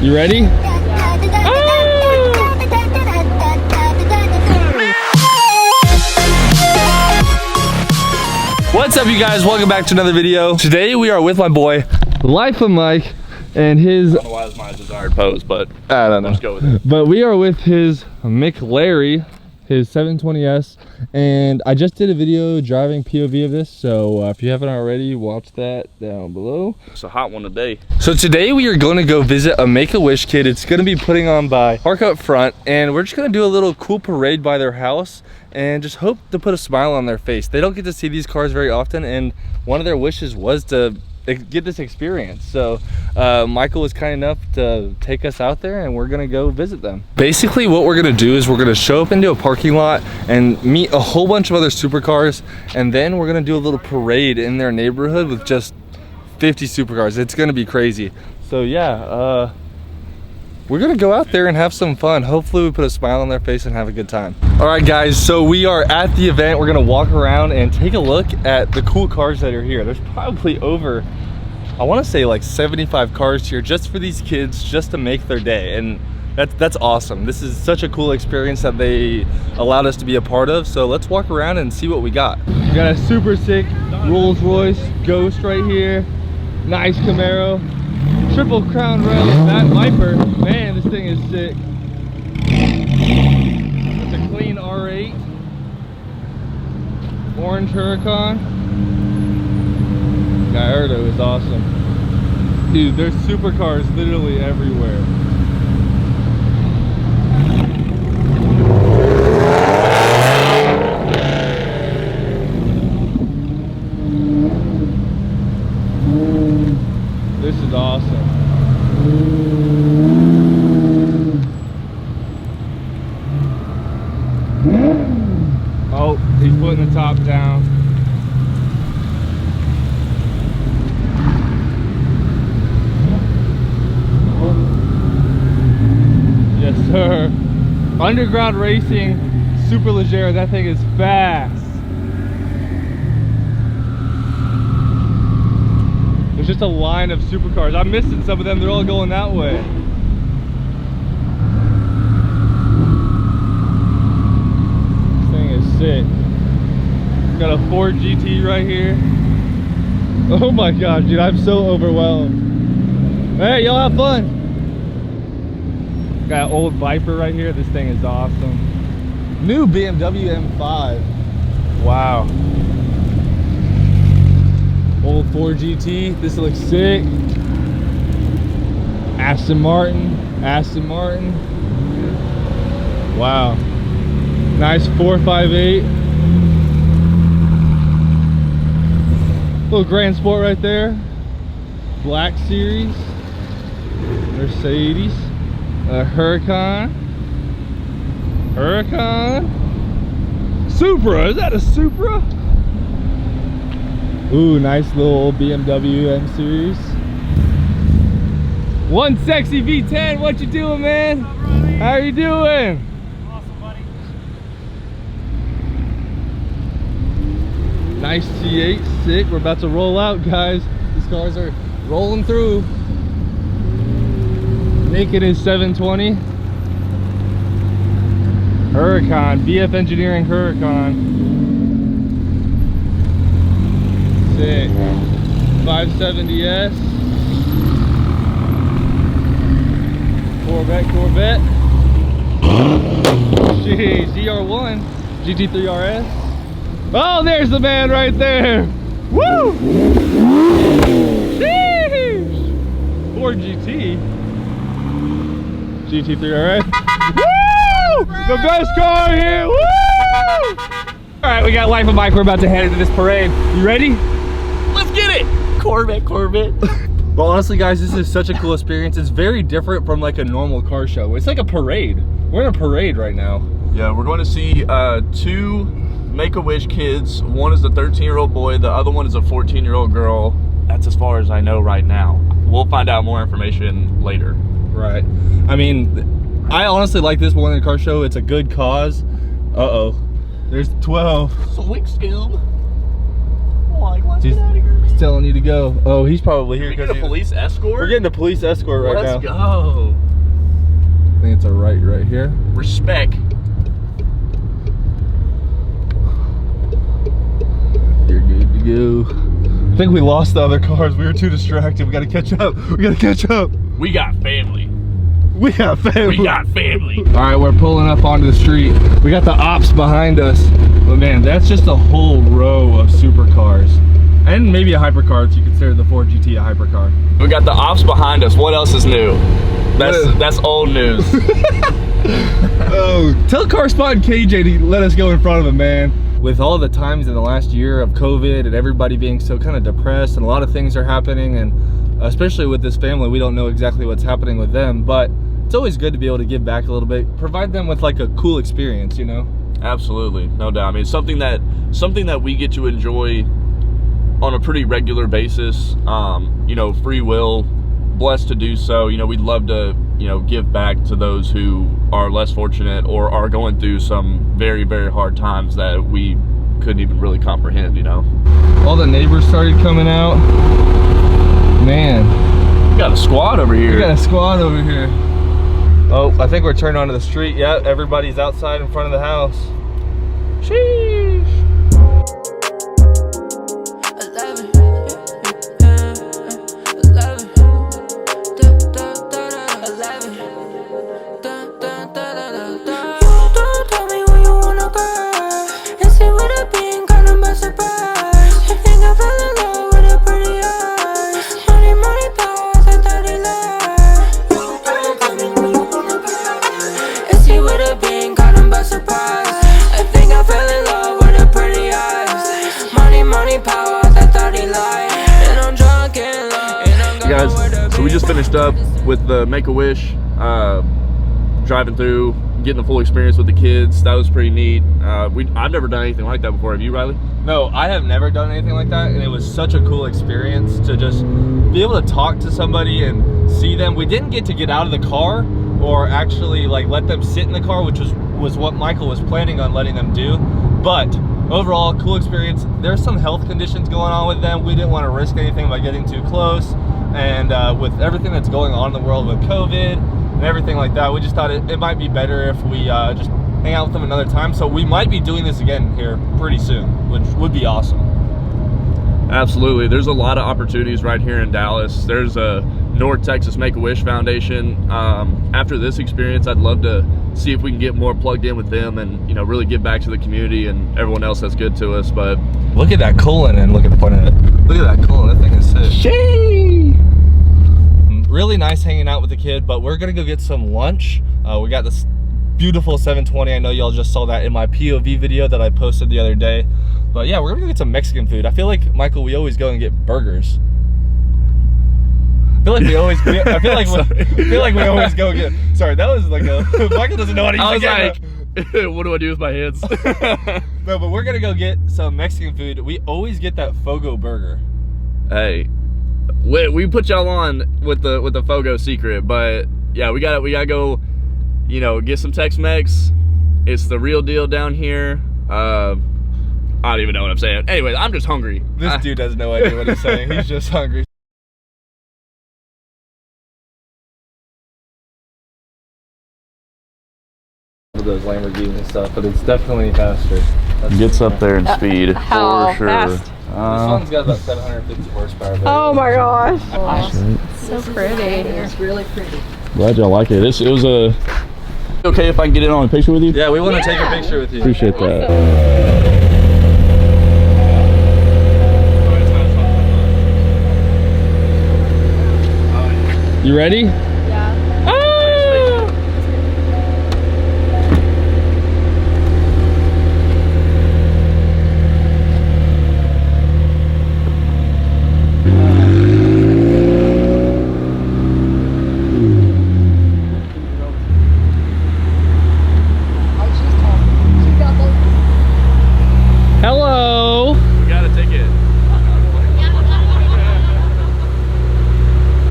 You ready? What's up, you guys? Welcome back to another video. Today we are with my boy, Life of Mike, and his... I don't know why it's my desired pose, but I don't know. Let's go with it. But we are with his McLarry, his 720S, and I just did a video driving POV of this, so if you haven't already, watch that down below. It's a hot one today. So today we are going to go visit a Make-A-Wish kid. It's going to be putting on by Park Up Front, and we're just going to do a little cool parade by their house and just hope to put a smile on their face. They don't get to see these cars very often, and one of their wishes was to get this experience. So Michael was kind enough to take us out there, and we're gonna go visit them. Basically what we're gonna do is we're gonna show up into a parking lot and meet a whole bunch of other supercars, and then we're gonna do a little parade in their neighborhood with just 50 supercars. It's gonna be crazy. So yeah, we're gonna go out there and have some fun. Hopefully we put a smile on their face and have a good time. All right guys, so we are at the event. We're gonna walk around and take a look at the cool cars that are here. There's probably over, I wanna say like 75 cars here just for these kids, just to make their day. And that's awesome. This is such a cool experience that they allowed us to be a part of. So let's walk around and see what we got. We got a super sick Rolls Royce Ghost right here. Nice Camaro. Triple crown rail, that Viper, man, this thing is sick. It's a clean R8, orange Huracan. Gallardo is awesome. Dude, there's supercars literally everywhere. This is awesome. Oh, he's putting the top down. Yes, sir. Underground racing, Superleggera. That thing is fast. There's just a line of supercars. I'm missing some of them. They're all going that way. This thing is sick. Got a Ford GT right here. Oh my gosh, dude, I'm so overwhelmed. Hey, y'all have fun. Got an old Viper right here. This thing is awesome. New BMW M5. Wow. Old Ford GT, this looks sick. Aston Martin. Wow. Nice 458. Little Grand Sport right there. Black Series. Mercedes. A Huracan. Supra, is that a Supra? Ooh, nice little BMW M Series. One sexy V10, what you doing, man? How are you doing? Awesome, buddy. Nice T8, sick. We're about to roll out, guys. These cars are rolling through. Naked is 720. Huracan, BF Engineering Huracan. Sick. 570S. Corvette. Jeez, GR1. GT3 RS. Oh, there's the man right there. Woo! Jeez. Ford GT. GT3 RS. Woo! The best car here. Woo! All right, we got Life of Mike. We're about to head into this parade. You ready? Let's get it! Corvette. Well, honestly, guys, this is such a cool experience. It's very different from like a normal car show. It's like a parade. We're in a parade right now. Yeah, we're going to see two Make-A-Wish kids. One is a 13-year-old boy. The other one is a 14-year-old girl. That's as far as I know right now. We'll find out more information later. Right. I mean, I honestly like this more than a car show. It's a good cause. Uh-oh. There's 12. Slick Scoob. like, let's get out of here, man. He's telling you to go. Oh, he's probably here. We get a police escort? We're getting a police escort right now. Let's go. I think it's a right here. Respect. You're good to go. I think we lost the other cars. We were too distracted. We gotta catch up. We gotta catch up. We got family. We got family. We got family. All right, we're pulling up onto the street. We got the ops behind us. But man, that's just a whole row of supercars. And maybe a hypercar if you consider the Ford GT a hypercar. We got the ops behind us. What else is new? That's old news. Oh, tell correspondent KJ to let us go in front of him, man. With all the times in the last year of COVID and everybody being so kind of depressed and a lot of things are happening, and especially with this family, we don't know exactly what's happening with them, but it's always good to be able to give back a little bit, provide them with like a cool experience, you know? Absolutely, no doubt. I mean, something that we get to enjoy on a pretty regular basis. You know, free will, blessed to do so. You know, we'd love to, you know, give back to those who are less fortunate or are going through some very, very hard times that we couldn't even really comprehend, you know. All the neighbors started coming out. Man. We got a squad over here. We got a squad over here. Oh, I think we're turned onto the street. Yeah, everybody's outside in front of the house. Sheesh. 11. Guys, so we just finished up with the Make-A-Wish, driving through, getting the full experience with the kids. That was pretty neat. I've never done anything like that before. Have you, Riley? No, I have never done anything like that, and it was such a cool experience to just be able to talk to somebody and see them. We didn't get to get out of the car or actually like let them sit in the car, which was what Michael was planning on letting them do, but overall, cool experience. There's some health conditions going on with them. We didn't want to risk anything by getting too close. And with everything that's going on in the world with COVID and everything like that, we just thought it might be better if we just hang out with them another time. So we might be doing this again here pretty soon, which would be awesome. Absolutely. There's a lot of opportunities right here in Dallas. There's a North Texas Make-A-Wish Foundation. After this experience, I'd love to see if we can get more plugged in with them and, you know, really give back to the community and everyone else that's good to us. But look at that colon and look at the front of it. Look at that colon. That thing is sick. Shee! Really nice hanging out with the kid, but we're gonna go get some lunch. We got this beautiful 720. I know y'all just saw that in my POV video that I posted the other day. But yeah, we're gonna go get some Mexican food. I feel like, Michael, we always go and get burgers. I feel like we always we always go get. Sorry, that was like a Michael doesn't know what he's like. What do I do with my hands? No, but we're gonna go get some Mexican food. We always get that Fogo burger. Hey, we put y'all on with the Fogo secret, but yeah, we gotta go, you know, get some Tex-Mex. It's the real deal down here. I don't even know what I'm saying. Anyway, I'm just hungry. This dude has no idea what he's saying. He's just hungry. Those Lamborghinis and stuff, but it's definitely faster. Gets up there in speed How for sure. fast? This one's got about 750 horsepower. Oh my gosh. So pretty. It's really pretty. Glad y'all like it. It was a. Okay, if I can get in on a picture with you? Yeah, we want to take a picture with you. Appreciate that. You ready? Yeah. Hello. We got a ticket.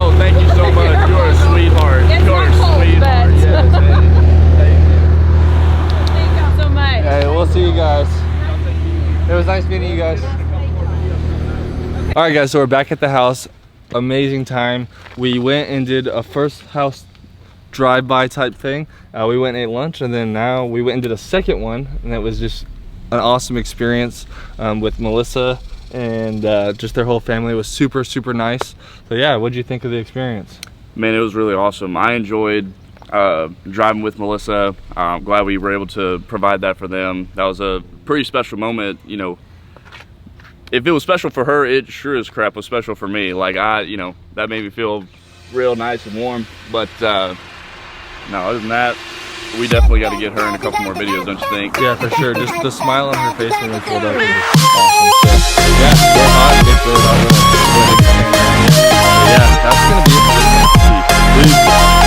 Oh, thank you so much. You're a sweetheart. It's You're not a cold, sweetheart. but- Yes, Thank you so much. Hey, we'll see you guys. It was nice meeting you guys. All right, guys, so we're back at the house. Amazing time. We went and did a first house drive-by type thing. We went and ate lunch, and then now we went and did a second one, and it was just an awesome experience with Melissa and just their whole family. It was super, super nice. So yeah, what did you think of the experience? Man, it was really awesome. I enjoyed driving with Melissa. I'm glad we were able to provide that for them. That was a pretty special moment. You know, if it was special for her, it sure as crap was special for me. Like, you know, that made me feel real nice and warm. But no, other than that, we definitely got to get her in a couple more videos, don't you think? Yeah, for sure. Just the smile on her face when we pulled up was just awesome. So, yeah, we're hot. It's really hot. So, yeah, that's gonna be it for this next week. Please